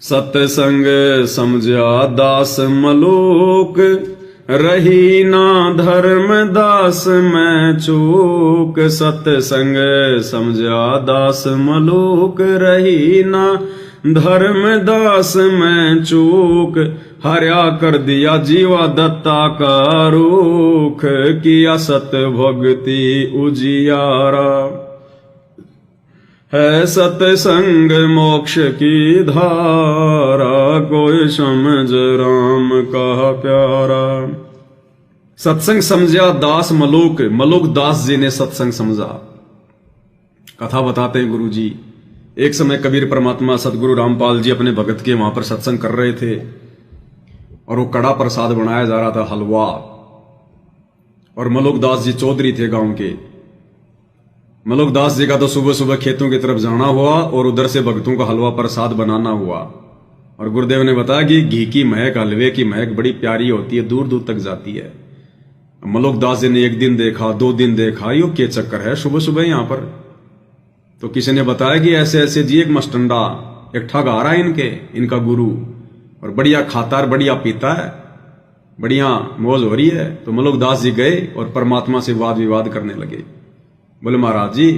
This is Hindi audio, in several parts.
सतसंग समझा दास मलोक, रही ना धर्म दास मैं चूक। सतसंग समझा दास मलोक, रही ना धर्म दास मैं चूक। हर्या कर दिया जीवा दत्ता का रूख, किया सत भक्ति उजियारा। है सतसंग मोक्ष की धारा, कोई समझ राम का प्यारा। सत्संग समझा दास मलूक, मलूक दास जी ने सत्संग समझा। कथा बताते हैं गुरु जी, एक समय कबीर परमात्मा सतगुरु रामपाल जी अपने भगत के वहां पर सत्संग कर रहे थे और वो कड़ा प्रसाद बनाया जा रहा था, हलवा। और मलूक दास जी चौधरी थे गांव के। मलूक दास जी का तो सुबह सुबह खेतों की तरफ जाना हुआ और उधर से भक्तों का हलवा प्रसाद बनाना हुआ। और गुरुदेव ने बताया कि घी की महक, हलवे की महक बड़ी प्यारी होती है, दूर दूर तक जाती है। मलूक दास जी ने एक दिन देखा, 2 दिन देखा, यो क्या चक्कर है सुबह सुबह यहां पर। तो किसी ने बताया कि ऐसे ऐसे जी एक मस्टंडा, एक ठग आ रहा है इनका गुरु, और बढ़िया खाता है, बढ़िया पीता है, बढ़िया मौज हो रही है। तो मलूक दास जी गए और परमात्मा से वाद विवाद करने लगे। बोले महाराज जी,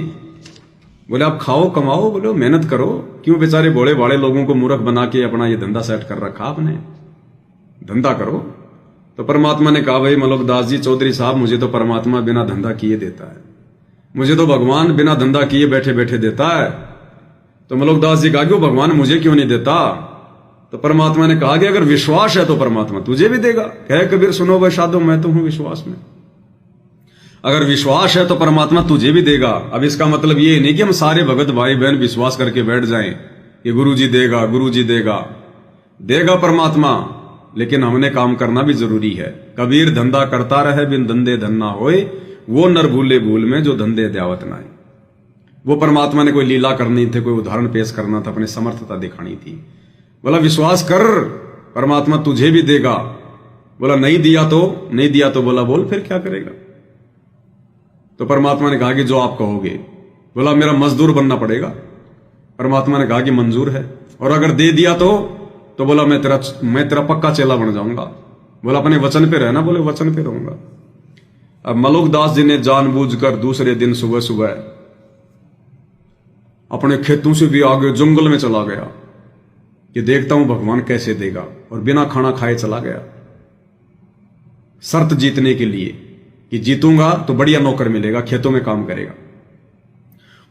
बोले आप खाओ कमाओ, बोले मेहनत करो, क्यों बेचारे भोले भाले लोगों को मूर्ख बना के अपना ये धंधा सेट कर रखा आपने, धंधा करो। तो परमात्मा ने कहा, भाई मलूक दास जी चौधरी साहब, मुझे तो परमात्मा बिना धंधा किए देता है, मुझे तो भगवान बिना धंधा किए बैठे बैठे देता है। तो मलूक दास जी कहा, क्यों भगवान मुझे क्यों नहीं देता। तो परमात्मा ने कहा कि अगर विश्वास है तो परमात्मा तुझे भी देगा। कहे कबीर सुनो भाई साधो, मैं तो हूं विश्वास में। अगर विश्वास है तो परमात्मा तुझे भी देगा। अब इसका मतलब ये नहीं कि हम सारे भगत भाई बहन विश्वास करके बैठ जाएं कि गुरु जी देगा, गुरु जी देगा। देगा परमात्मा, लेकिन हमने काम करना भी जरूरी है। कबीर धंधा करता रहे बिन धंधे धन्ना होए, वो नर भूले भूल में जो धंधे द्यावत नाए। वो परमात्मा ने कोई लीला करनी थी, कोई उदाहरण पेश करना था, अपनी समर्थता दिखानी थी। बोला विश्वास कर, परमात्मा तुझे भी देगा। बोला नहीं दिया तो बोला बोल फिर क्या करेगा। तो परमात्मा ने कहा कि जो आप कहोगे। बोला मेरा मजदूर बनना पड़ेगा। परमात्मा ने कहा कि मंजूर है। और अगर दे दिया तो बोला मैं तेरा पक्का चेला बन जाऊंगा। बोला अपने वचन पे रहना। बोले वचन पे रहूंगा। अब मलूक दास जी ने जानबूझकर दूसरे दिन सुबह सुबह अपने खेतों से भी आगे जंगल में चला गया कि देखता हूं भगवान कैसे देगा, और बिना खाना खाए चला गया शर्त जीतने के लिए कि जीतूंगा तो बढ़िया नौकर मिलेगा, खेतों में काम करेगा।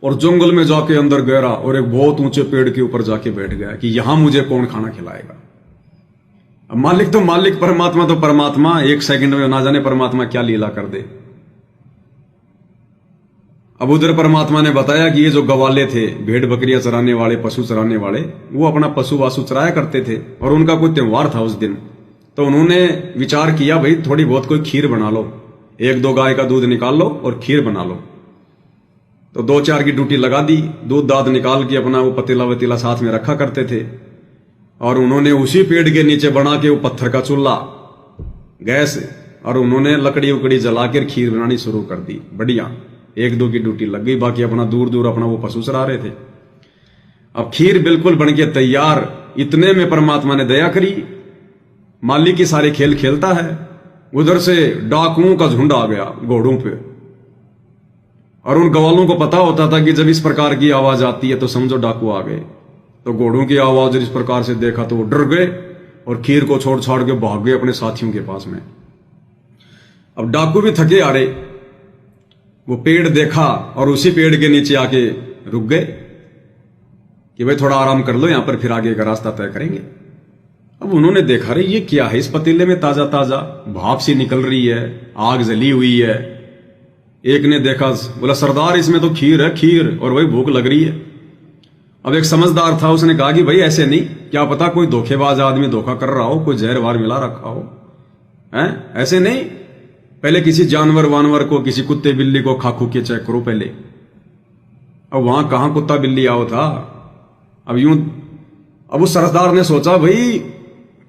और जंगल में जाके अंदर गहरा और एक बहुत ऊंचे पेड़ के ऊपर जाके बैठ गया कि यहां मुझे कौन खाना खिलाएगा। अब मालिक तो मालिक, परमात्मा तो परमात्मा, एक सेकंड में ना जाने परमात्मा क्या लीला कर दे। अब उधर परमात्मा ने बताया कि ये जो गवाले थे, भेड़ बकरियां चराने वाले, पशु चराने वाले, वो अपना पशु वासु चराया करते थे और उनका कोई त्योहार था उस दिन। तो उन्होंने विचार किया भाई थोड़ी बहुत कोई खीर बना लो, 1-2 गाय का दूध निकाल लो और खीर बना लो। तो 2-4 की ड्यूटी लगा दी। दूध दाद निकाल के अपना वो पतीला वतीला साथ में रखा करते थे। और उन्होंने उसी पेड़ के नीचे बना के वो पत्थर का चूल्हा, गैस, और उन्होंने लकड़ी उकड़ी जलाकर खीर बनानी शुरू कर दी। बढ़िया 1-2 की ड्यूटी लग गई, बाकी अपना दूर दूर अपना वो पशु चरा रहे थे। अब खीर बिल्कुल बन के तैयार। इतने में परमात्मा ने दया करी, मालिक की सारे खेल खेलता है। उधर से डाकुओं का झुंड आ गया घोड़ों पे, और उन गवालों को पता होता था कि जब इस प्रकार की आवाज आती है तो समझो डाकू आ गए। तो घोड़ों की आवाज इस प्रकार से देखा तो वो डर गए और खीर को छोड़ छाड़ के भाग गए अपने साथियों के पास में। अब डाकू भी थके आ रहे, वो पेड़ देखा और उसी पेड़ के नीचे आके रुक गए कि भाई थोड़ा आराम कर लो, यहां पर फिर आगे का रास्ता तय करेंगे। अब उन्होंने देखा रे ये क्या है, इस पतीले में ताजा ताजा भाप सी निकल रही है, आग जली हुई है। एक ने देखा, बोला सरदार इसमें तो खीर है, खीर, और वही भूख लग रही है। अब एक समझदार था, उसने कहा कि भाई ऐसे नहीं, क्या पता कोई धोखेबाज आदमी धोखा कर रहा हो, कोई जहर वार मिला रखा हो, हैं? ऐसे नहीं, पहले किसी जानवर वानवर को, किसी कुत्ते बिल्ली को खा खू के चेक करो पहले। अब वहां कहां कुत्ता बिल्ली आओ था। अब उस सरदार ने सोचा भाई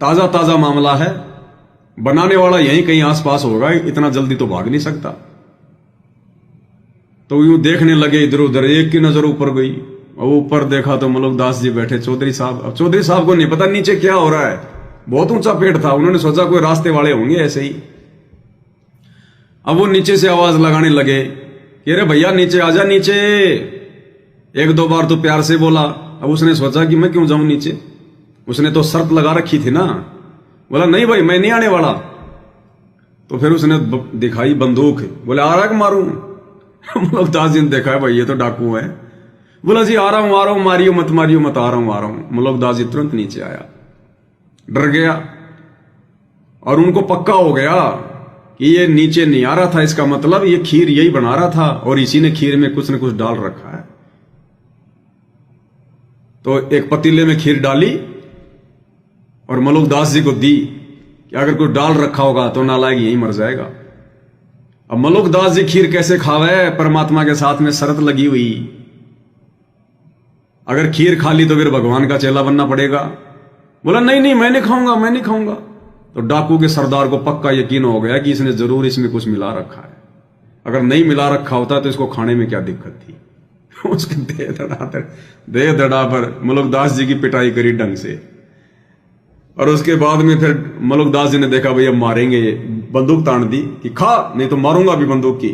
ताजा ताजा मामला है, बनाने वाला यहीं कहीं आसपास होगा, इतना जल्दी तो भाग नहीं सकता। तो यूं देखने लगे इधर उधर, एक की नजर ऊपर गई, और ऊपर देखा तो मलुकदास जी बैठे, चौधरी साहब। अब चौधरी साहब को नहीं पता नीचे क्या हो रहा है, बहुत ऊंचा पेड़ था, उन्होंने सोचा कोई रास्ते वाले होंगे ऐसे ही। अब वो नीचे से आवाज लगाने लगे कि अरे भैया नीचे आजा नीचे। एक दो बार तो प्यार से बोला। अब उसने सोचा कि मैं क्यों जाऊं नीचे, उसने तो शर्त लगा रखी थी ना। बोला नहीं भाई मैं नहीं आने वाला। तो फिर उसने दिखाई बंदूक, बोले आ रहा है मारूं। मलुकदास जी ने देखा है भाई ये तो डाकू है। बोला जी आ रहा हूं, मारियो मत, आ रहा हूं। मलुकदास जी तुरंत नीचे आया, डर गया और उनको पक्का हो गया कि ये नीचे नहीं आ रहा था, इसका मतलब ये खीर यही बना रहा था और इसी ने खीर में कुछ न कुछ डाल रखा है। तो एक पतीले में खीर डाली और मलुकदास जी को दी कि अगर कुछ डाल रखा होगा तो नालायक यही मर जाएगा। अब मलुकदास जी खीर कैसे खावे, परमात्मा के साथ में शर्त लगी हुई, अगर खीर खा ली तो फिर भगवान का चेला बनना पड़ेगा। बोला नहीं मैं नहीं खाऊंगा। तो डाकू के सरदार को पक्का यकीन हो गया कि इसने जरूर इसमें कुछ मिला रखा है, अगर नहीं मिला रखा होता तो इसको खाने में क्या दिक्कत थी। उसके देह धड़ा पर मलुकदास जी की पिटाई करी ढंग से। और उसके बाद में फिर मलुकदास जी ने देखा भाई अब मारेंगे, ये बंदूक तान दी कि खा नहीं तो मारूंगा भी बंदूक की।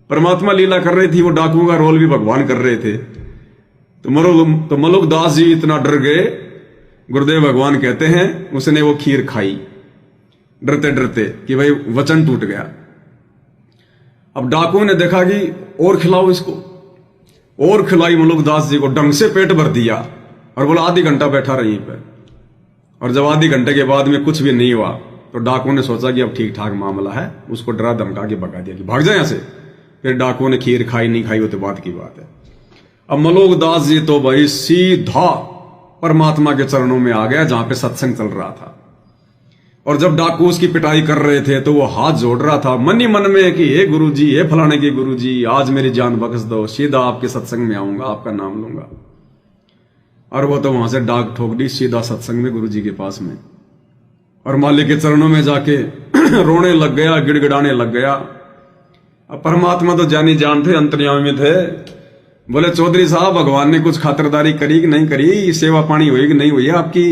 परमात्मा लीला कर रही थी, वो डाकुओं का रोल भी भगवान कर रहे थे। तो मलुकदास जी इतना डर गए, गुरुदेव भगवान कहते हैं उसने वो खीर खाई डरते डरते कि भाई वचन टूट गया। अब डाकुओं ने देखा कि और खिलाओ इसको, और खिलाई मलुकदास जी को, ढंग से पेट भर दिया और बोला आधी घंटा बैठा रही पर। और जब आधी घंटे के बाद में कुछ भी नहीं हुआ तो डाकुओं ने सोचा कि अब ठीक ठाक मामला है, उसको डरा धमका के भगा दिया कि भाग जाए यहां से। फिर डाकुओं ने खीर खाई नहीं खाई वो तो बात की बात है। अब मलुकदास जी तो भाई सीधा परमात्मा के चरणों में आ गया जहां पे सत्संग चल रहा था। और जब डाकू उसकी पिटाई कर रहे थे तो वो हाथ जोड़ रहा था मन ही मन में कि हे गुरुजी, हे फलाने के गुरुजी, आज मेरी जान बख्श दो, सीधा आपके सत्संग में आऊंगा, आपका नाम लूंगा। और वो तो वहां से डाक ठोक दी सीधा सत्संग में गुरुजी के पास में, और मालिक के चरणों में जाके रोने लग गया, गिड़गिड़ाने लग गया। अब परमात्मा तो जानी जान थे, अंतर्यामी थे। बोले चौधरी साहब भगवान ने कुछ खातिरदारी करी कि नहीं करी, सेवा पानी हुई कि नहीं हुई है आपकी।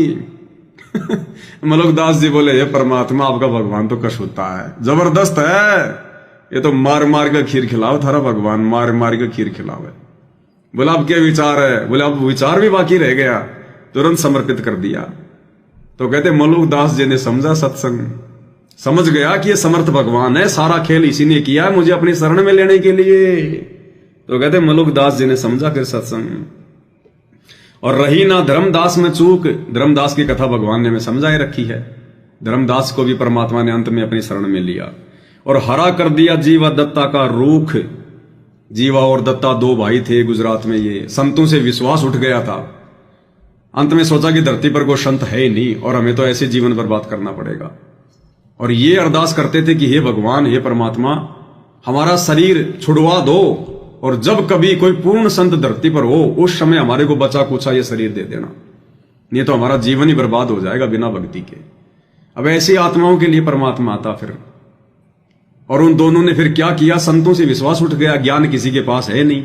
मलुकदास जी बोले हे परमात्मा आपका भगवान तो कशुता है, जबरदस्त है, ये तो मार मार के खीर खिलाओ, थारा भगवान मार मार के खीर खिलावे। बोला अब क्या विचार है? बोले अब विचार भी बाकी रह गया, तुरंत समर्पित कर दिया। तो कहते मलुकदास जी ने समझा सत्संग, समझ गया कि ये समर्थ भगवान है, सारा खेल इसी ने किया है मुझे अपनी शरण में लेने के लिए। तो कहते मलुकदास जी ने समझा फिर सत्संग। और रही ना धर्मदास में चूक, धर्मदास की कथा भगवान ने हमें समझाए रखी है। धर्मदास को भी परमात्मा ने अंत में अपनी शरण में लिया और हरा कर दिया जीवा दत्ता का रूख। जीवा और दत्ता दो भाई थे गुजरात में, ये संतों से विश्वास उठ गया था। अंत में सोचा कि धरती पर कोई संत है ही नहीं और हमें तो ऐसे जीवन बर्बाद करना पड़ेगा। और ये अरदास करते थे कि हे भगवान, हे परमात्मा, हमारा शरीर छुड़वा दो और जब कभी कोई पूर्ण संत धरती पर हो उस समय हमारे को बचा कुचा ये शरीर दे देना, नहीं तो हमारा जीवन ही बर्बाद हो जाएगा बिना भक्ति के। अब ऐसी आत्माओं के लिए परमात्मा आता फिर। और उन दोनों ने फिर क्या किया, संतों से विश्वास उठ गया, ज्ञान किसी के पास है नहीं।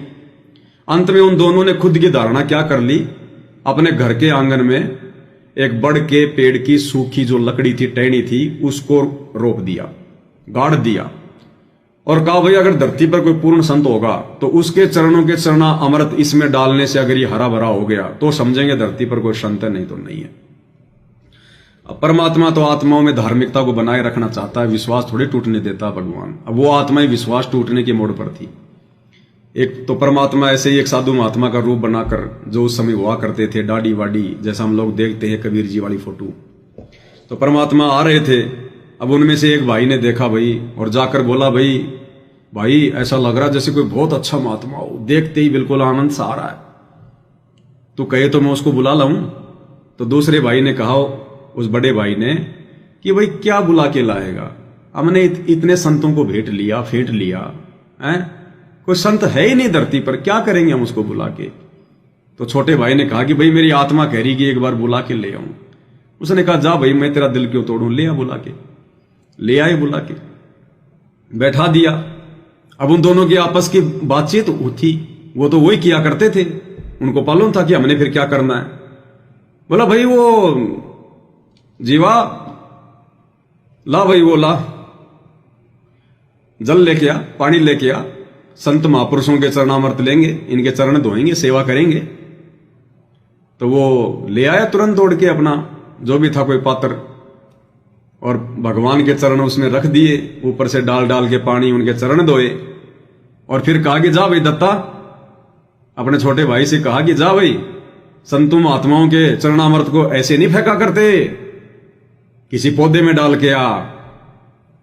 अंत में उन दोनों ने खुद की धारणा क्या कर ली, अपने घर के आंगन में एक बड़ के पेड़ की सूखी जो लकड़ी थी, टहनी थी, उसको रोप दिया, गाड़ दिया और कहा भाई अगर धरती पर कोई पूर्ण संत होगा तो उसके चरणों के चरणा अमृत इसमें डालने से अगर ये हरा भरा हो गया तो समझेंगे धरती पर कोई संत है, नहीं तो नहीं है। अब परमात्मा तो आत्माओं में धार्मिकता को बनाए रखना चाहता है, विश्वास थोड़ी टूटने देता भगवान। अब वो आत्माएं विश्वास टूटने के मोड़ पर थी। एक तो परमात्मा ऐसे ही एक साधु महात्मा का रूप बनाकर जो उस समय हुआ करते थे, दाढ़ी वाड़ी जैसा हम लोग देखते हैं कबीर जी वाली फोटो, तो परमात्मा आ रहे थे। अब उनमें से एक भाई ने देखा भाई और जाकर बोला भाई ऐसा लग रहा जैसे कोई बहुत अच्छा महात्मा हो, देखते ही बिल्कुल आनंद सा आ रहा है, तो कहे तो मैं उसको बुला लाऊं। तो दूसरे भाई ने कहा, उस बड़े भाई ने, कि भाई क्या बुला के लाएगा, हमने इतने संतों को फेंट लिया है, कोई संत है ही नहीं धरती पर, क्या करेंगे हम उसको बुला के। तो छोटे भाई ने कहा कि भाई मेरी आत्मा कह रही कि एक बार बुला के ले आऊं। उसने कहा जा भाई मैं तेरा दिल क्यों तोड़ूं, ले आ बुला के। ले आए बुला के, बैठा दिया। अब उन दोनों की आपस की बातचीत थी, वो तो वही किया करते थे, उनको मालूम था कि हमने फिर क्या करना है। बोला भाई वो जीवा ला, भाई वो ला, जल लेके आ, पानी लेके आ, संत महापुरुषों के चरणामृत लेंगे, इनके चरण धोएंगे, सेवा करेंगे। तो वो ले आया तुरंत दौड़ के अपना जो भी था कोई पात्र, और भगवान के चरण उसने रख दिए, ऊपर से डाल डाल के पानी उनके चरण धोए। और फिर कहा कि जा भाई दत्ता, अपने छोटे भाई से कहा कि जा भाई, संतों महात्माओं के चरणामृत को ऐसे नहीं फेंका करते, किसी पौधे में डाल के आ।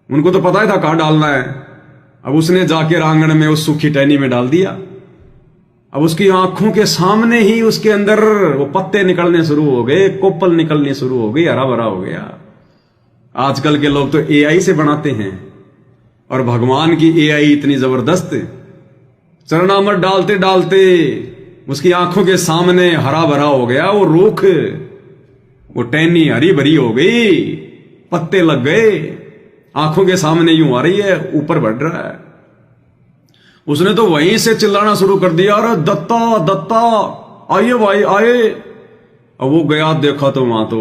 उनको तो पता ही था कहां डालना है। अब उसने जाके आंगन में उस सूखी टहनी में डाल दिया। अब उसकी आंखों के सामने ही उसके अंदर वो पत्ते निकलने शुरू हो गए, कोपल निकलनी शुरू हो गई, हरा भरा हो गया। आजकल के लोग तो एआई से बनाते हैं, और भगवान की एआई इतनी जबरदस्त, चरणामृत डालते डालते उसकी आंखों के सामने हरा भरा हो गया वो रूख, वो टहनी हरी भरी हो गई, पत्ते लग गए, आंखों के सामने यूं आ रही है, ऊपर बढ़ रहा है। उसने तो वहीं से चिल्लाना शुरू कर दिया, अरे दत्ता दत्ता आइए भाई आए। अब वो गया, देखा तो वहां तो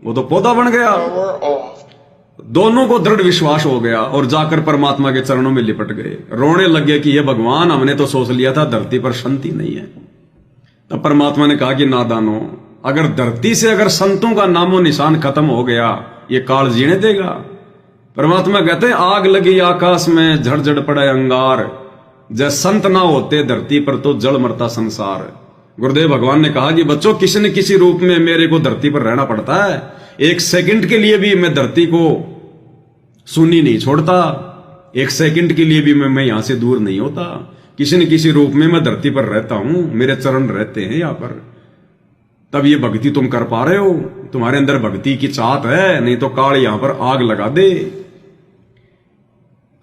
वो तो पौधा बन गया। दोनों को दृढ़ विश्वास हो गया और जाकर परमात्मा के चरणों में लिपट गए, रोने लगे कि ये भगवान, हमने तो सोच लिया था धरती पर शांति नहीं है। तब परमात्मा ने कहा कि नादानो, अगर धरती से अगर संतों का नामो निशान खत्म हो गया, ये काल जीने देगा। परमात्मा कहते हैं आग लगी आकाश में, झड़झड़ पड़े अंगार, जैसे संत ना होते धरती पर तो जड़ मरता संसार। गुरुदेव भगवान ने कहा कि बच्चों, किसी न किसी रूप में मेरे को धरती पर रहना पड़ता है, एक सेकंड के लिए भी मैं धरती को सुनी नहीं छोड़ता, एक सेकंड के लिए भी मैं यहां से दूर नहीं होता, किसी न किसी रूप में मैं धरती पर रहता हूं, मेरे चरण रहते हैं यहां पर। तब ये भक्ति तुम कर पा रहे हो, तुम्हारे अंदर भक्ति की चाहत है, नहीं तो काल यहां पर आग लगा दे।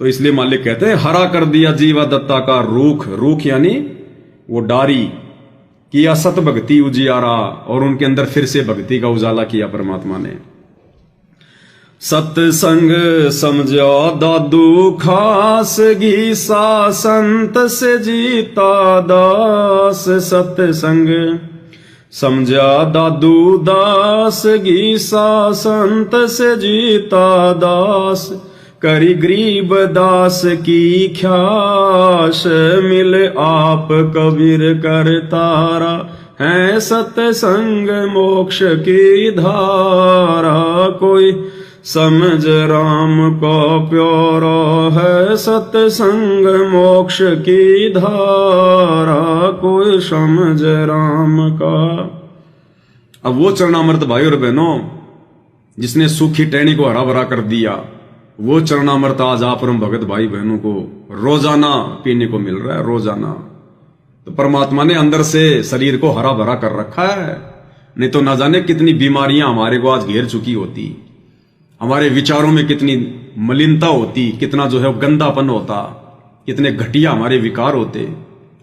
तो इसलिए मालिक कहते हैं हरा कर दिया जीवा दत्ता का रूख, रूख यानी वो डारी, किया सत भक्ति उजियारा, और उनके अंदर फिर से भक्ति का उजाला किया परमात्मा ने। सत्संग समझो दादू खास, गीसा संत से जीता दास। सत्संग समझा दादू दास, गीसा संत से जीता दास। करी गरीब दास की ख्यास, मिल आप कबीर कर तारा। है सत्संग मोक्ष की धारा, कोई समझ राम का प्यारा। है सत्संग मोक्ष की धारा, कोई समझ राम का। अब वो चरणामृत भाई और बहनों जिसने सूखी टहनी को हरा भरा कर दिया, वो चरणामृत आज आप परम भगत भाई बहनों को रोजाना पीने को मिल रहा है, रोजाना। तो परमात्मा ने अंदर से शरीर को हरा भरा कर रखा है, नहीं तो ना जाने कितनी बीमारियां हमारे को आज घेर चुकी होती, हमारे विचारों में कितनी मलिनता होती, कितना जो है गंदापन होता, कितने घटिया हमारे विकार होते,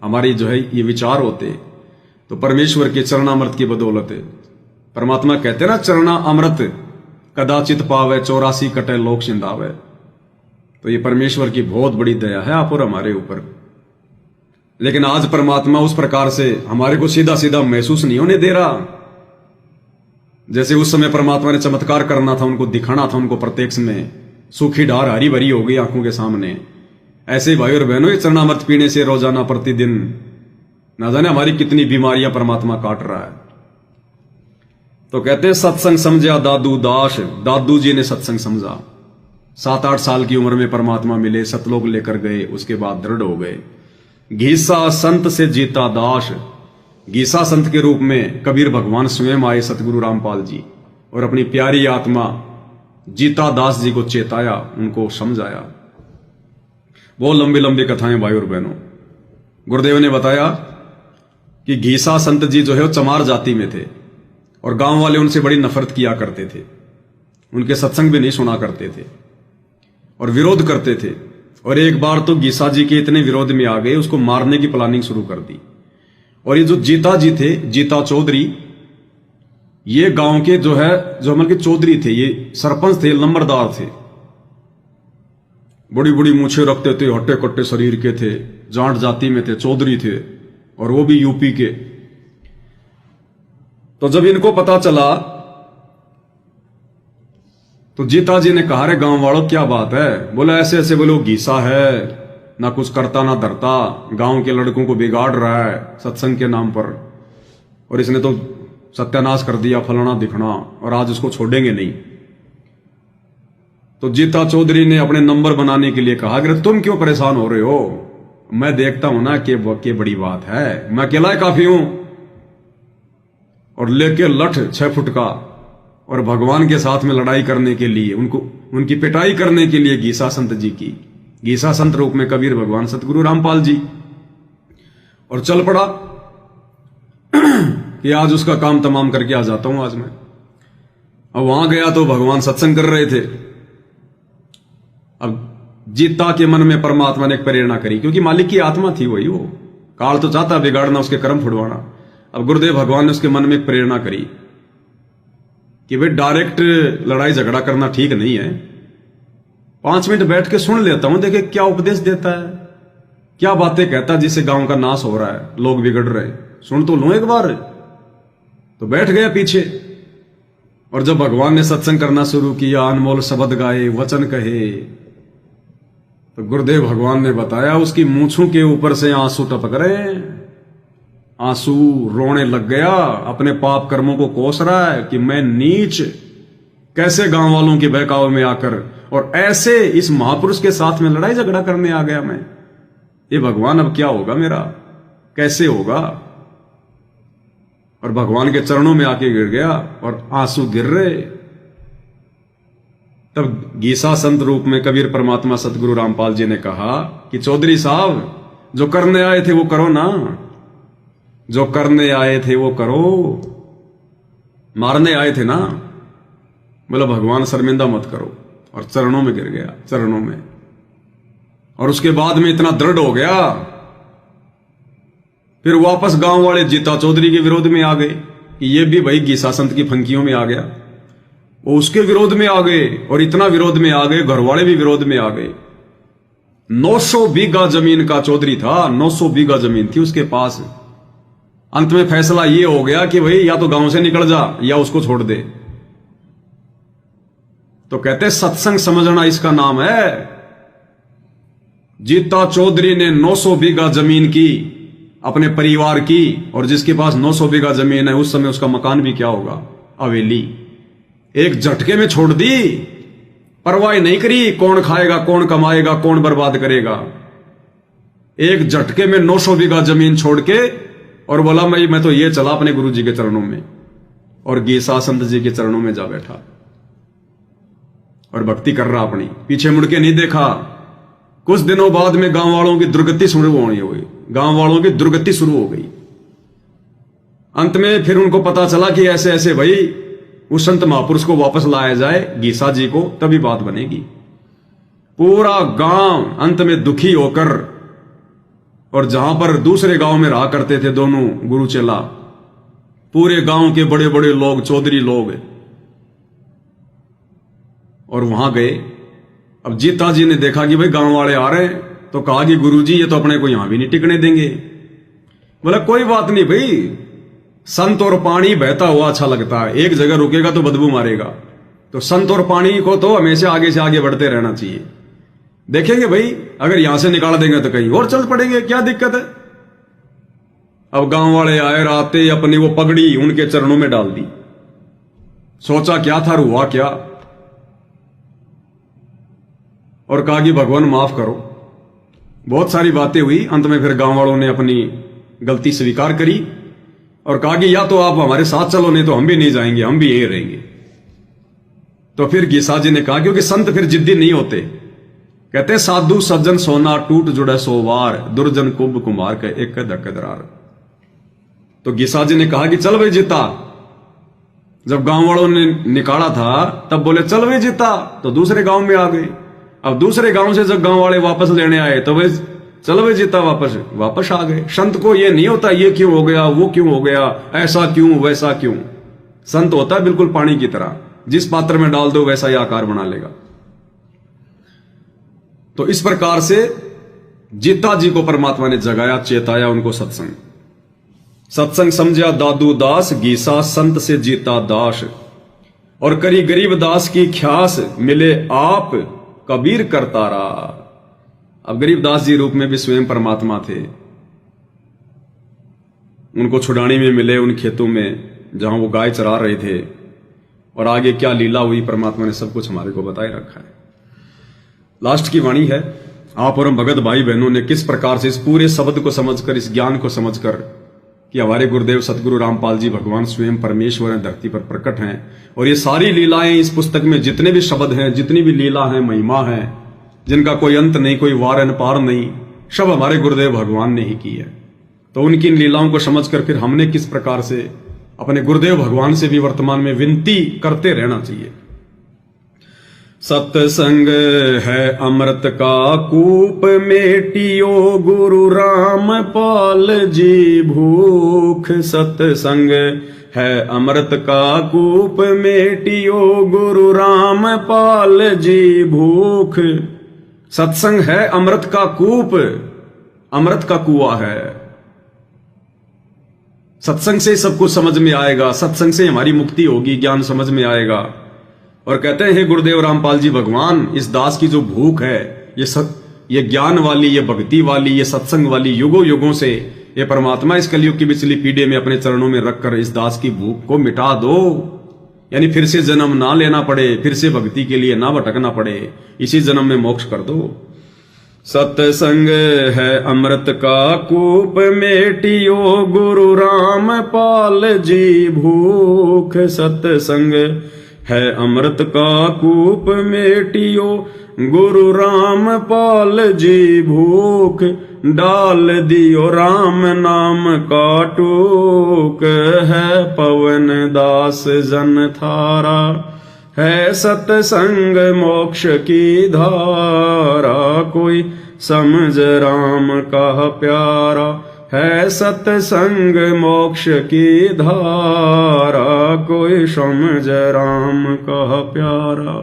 हमारे जो है ये विचार होते। तो परमेश्वर के चरणामृत की बदौलत परमात्मा कहते ना, चरणा अमृत कदाचित पावे, 84 कटे लोक सिंधावे। तो ये परमेश्वर की बहुत बड़ी दया है आप और हमारे ऊपर। लेकिन आज परमात्मा उस प्रकार से हमारे को सीधा सीधा महसूस नहीं होने दे रहा। जैसे उस समय परमात्मा ने चमत्कार करना था, उनको दिखाना था, उनको प्रत्यक्ष में सूखी ढार हरी भरी हो गई आंखों के सामने। ऐसे भाई और बहनों, ये चरणामृत पीने से रोजाना प्रतिदिन ना जाने हमारी कितनी बीमारियां परमात्मा काट रहा है। तो कहते हैं सत्संग समझा दादू दास, दादू जी ने सत्संग समझा। 7-8 साल की उम्र में परमात्मा मिले, सतलोक लेकर गए, उसके बाद दृढ़ हो गए। घीसा संत से जीता दास, गीसा संत के रूप में कबीर भगवान स्वयं आए, सतगुरु रामपाल जी, और अपनी प्यारी आत्मा जीता दास जी को चेताया, उनको समझाया। बहुत लंबी लंबी कथाएं भाई और बहनों। गुरुदेव ने बताया कि घीसा संत जी जो है वो चमार जाति में थे, और गांव वाले उनसे बड़ी नफरत किया करते थे, उनके सत्संग भी नहीं सुना करते थे और विरोध करते थे। और एक बार तो घीसा जी के इतने विरोध में आ गए, उसको मारने की प्लानिंग शुरू कर दी। और ये जो जीता जी थे, जीता चौधरी, ये गांव के जो है जो मतलब के चौधरी थे, ये सरपंच थे, नंबरदार थे, बड़ी बड़ी मूछें रखते थे, हट्टे कट्टे शरीर के थे, जाट जाति में थे, चौधरी थे, और वो भी यूपी के। तो जब इनको पता चला तो जीता जी ने कहा, रे गांव वालों क्या बात है? बोला ऐसे ऐसे। बोलो गीसा है, ना कुछ करता ना धरता, गांव के लड़कों को बिगाड़ रहा है सत्संग के नाम पर, और इसने तो सत्यानाश कर दिया फलाना दिखना, और आज उसको छोड़ेंगे नहीं। तो जीता चौधरी ने अपने नंबर बनाने के लिए कहा, अगर तुम क्यों परेशान हो रहे हो, मैं देखता हूं ना कि बड़ी बात है, मैं अकेला काफी हूं। और लेके लठ 6 फुट का, और भगवान के साथ में लड़ाई करने के लिए, उनकी पिटाई करने के लिए गीसा संत जी की, गीसा संत रूप में कबीर भगवान सतगुरु रामपाल जी, और चल पड़ा कि आज उसका काम तमाम करके आ जाता हूं आज मैं। अब वहां गया तो भगवान सत्संग कर रहे थे। अब जीता के मन में परमात्मा ने एक प्रेरणा करी, क्योंकि मालिक की आत्मा थी वही, वो काल तो चाहता बिगाड़ना, उसके कर्म फुड़वाना। अब गुरुदेव भगवान ने उसके मन में एक प्रेरणा करी कि भाई डायरेक्ट लड़ाई झगड़ा करना ठीक नहीं है, 5 मिनट बैठ के सुन लेता हूं, देखे क्या उपदेश देता है, क्या बातें कहता है जिससे गांव का नाश हो रहा है, लोग बिगड़ रहे हैं, सुन तो लूं एक बार। तो बैठ गया पीछे, और जब भगवान ने सत्संग करना शुरू किया, अनमोल शब्द गाए, वचन कहे, तो गुरुदेव भगवान ने बताया उसकी मूंछों के ऊपर से आंसू टपक रहे हैं, आंसू रोने लग गया, अपने पाप कर्मों को कोस रहा है कि मैं नीच कैसे गांव वालों के बहकावे में आकर और ऐसे इस महापुरुष के साथ में लड़ाई झगड़ा करने आ गया मैं। ये भगवान अब क्या होगा मेरा, कैसे होगा? और भगवान के चरणों में आके गिर गया और आंसू गिर रहे। तब गीसा संत रूप में कबीर परमात्मा सतगुरु रामपाल जी ने कहा कि चौधरी साहब, जो करने आए थे वो करो ना, जो करने आए थे वो करो, मारने आए थे ना। बोला भगवान शर्मिंदा मत करो, और चरणों में गिर गया, चरणों में। और उसके बाद में इतना दृढ़ हो गया, फिर वापस गांव वाले जीता चौधरी के विरोध में आ गए कि ये भी भाई गीसा संत की फंकियों में आ गया, वो उसके विरोध में आ गए, और इतना विरोध में आ गए, घर वाले भी विरोध में आ गए। 900 बीघा जमीन का चौधरी था, 900 बीघा जमीन थी उसके पास। अंत में फैसला ये हो गया कि भाई या तो गांव से निकल जा या उसको छोड़ दे। तो कहते सत्संग समझना इसका नाम है। जीता चौधरी ने 900 बीघा जमीन की अपने परिवार की, और जिसके पास 900 बीघा जमीन है उस समय उसका मकान भी क्या होगा, हवेली, एक झटके में छोड़ दी। परवाह नहीं करी कौन खाएगा, कौन कमाएगा, कौन बर्बाद करेगा। एक झटके में 900 बीघा जमीन छोड़ के, और बोला मैं तो ये चला अपने गुरु जी के चरणों में, और गीसा संत जी के चरणों में जा बैठा और भक्ति कर रहा अपनी, पीछे मुड़ के नहीं देखा। कुछ दिनों बाद में गांव वालों की दुर्गति शुरू होनी हो गई, गांव वालों की दुर्गति शुरू हो गई। अंत में फिर उनको पता चला कि ऐसे ऐसे भाई उस संत महापुरुष को वापस लाया जाए, गीसा जी को, तभी बात बनेगी। पूरा गांव अंत में दुखी होकर, और जहां पर दूसरे गांव में रहा करते थे दोनों गुरु चेला, पूरे गांव के बड़े बड़े लोग, चौधरी लोग, और वहां गए। अब जीता जी ने देखा कि भाई गांव वाले आ रहे हैं, तो कहा कि गुरुजी ये तो अपने को यहां भी नहीं टिकने देंगे। बोला कोई बात नहीं भाई, संत और पानी बहता हुआ अच्छा लगता है, एक जगह रुकेगा तो बदबू मारेगा, तो संत और पानी को तो हमेशा आगे से आगे बढ़ते रहना चाहिए। देखेंगे भाई, अगर यहां से निकाल देंगे तो कहीं और चल पड़ेंगे, क्या दिक्कत है। अब गांव वाले आए, आते अपनी वो पगड़ी उनके चरणों में डाल दी। सोचा क्या था, हुआ क्या, और कहा कि भगवान माफ करो। बहुत सारी बातें हुई। अंत में फिर गांव वालों ने अपनी गलती स्वीकार करी और कहा कि या तो आप हमारे साथ चलो, नहीं तो हम भी नहीं जाएंगे, हम भी यही रहेंगे। तो फिर गीसा जी ने कहा, क्योंकि संत फिर जिद्दी नहीं होते, कहते साधु सज्जन सोना टूट जुड़े सोवार, दुर्जन कुंभ कुमार के एक धक्के दरार। तो गीसा जी ने कहा कि चल भाई जीता। जब गांव वालों ने निकाला था तब बोले चल भाई जीता, तो दूसरे गांव में आ गए। अब दूसरे गांव से जब गांव वाले वापस लेने आए तो भाई चल भाई जीता, वापस आ गए। संत को ये नहीं होता ये क्यों हो गया, वो क्यों हो गया, ऐसा क्यों वैसा क्यों। संत होता है बिल्कुल पानी की तरह, जिस पात्र में डाल दो वैसा ही आकार बना लेगा। तो इस प्रकार से जीता जी को परमात्मा ने जगाया, चेताया उनको सत्संग। सत्संग समझा दादू दास, गीसा संत से जीता दास। और करी गरीब दास की ख्यास, मिले आप कबीर करतारा। अब गरीब दास जी रूप में भी स्वयं परमात्मा थे। उनको छुड़ानी में मिले उन खेतों में जहां वो गाय चरा रहे थे, और आगे क्या लीला हुई परमात्मा ने सब कुछ हमारे को बताए रखा है। लास्ट की वाणी है, आप और हम भगत भाई बहनों ने किस प्रकार से इस पूरे शब्द को समझकर, इस ज्ञान को समझकर कि हमारे गुरुदेव सतगुरु रामपाल जी भगवान स्वयं परमेश्वर हैं, धरती पर प्रकट हैं, और ये सारी लीलाएं इस पुस्तक में जितने भी शब्द हैं, जितनी भी लीला है, महिमा है, जिनका कोई अंत नहीं, कोई वार अनपार नहीं, सब हमारे गुरुदेव भगवान ने ही की है। तो उनकी इन लीलाओं को समझकर फिर हमने किस प्रकार से अपने गुरुदेव भगवान से भी वर्तमान में विनती करते रहना चाहिए। सत्संग है अमृत का कूप, मेटियो गुरु रामपाल जी भूख। सत्संग है अमृत का कूप, मेटियो गुरु रामपाल जी भूख। सत्संग है अमृत का कूप, अमृत का कुआं है। सत्संग से सब कुछ समझ में आएगा, सत्संग से हमारी मुक्ति होगी, ज्ञान समझ में आएगा। और कहते हैं गुरुदेव रामपाल जी भगवान, इस दास की जो भूख है, ये ज्ञान वाली, ये भक्ति वाली, ये सत्संग वाली, युगों युगों से ये परमात्मा इस कलयुग की बिचली पीढ़ी में अपने चरणों में रखकर इस दास की भूख को मिटा दो। यानी फिर से जन्म ना लेना पड़े, फिर से भक्ति के लिए ना भटकना पड़े, इसी जन्म में मोक्ष कर दो। सत्संग है अमृत का कूप, मेटियो गुरु रामपाल जी भूख। सत्संग है अमृत का कूप, मेटियो गुरु रामपाल जी भूख। डाल दियो राम नाम का टूक, है पवन दास जन थारा। है सत्संग मोक्ष की धारा, कोई समझ राम का प्यारा। है सत्संग मोक्ष की धारा, कोई समझ राम का प्यारा।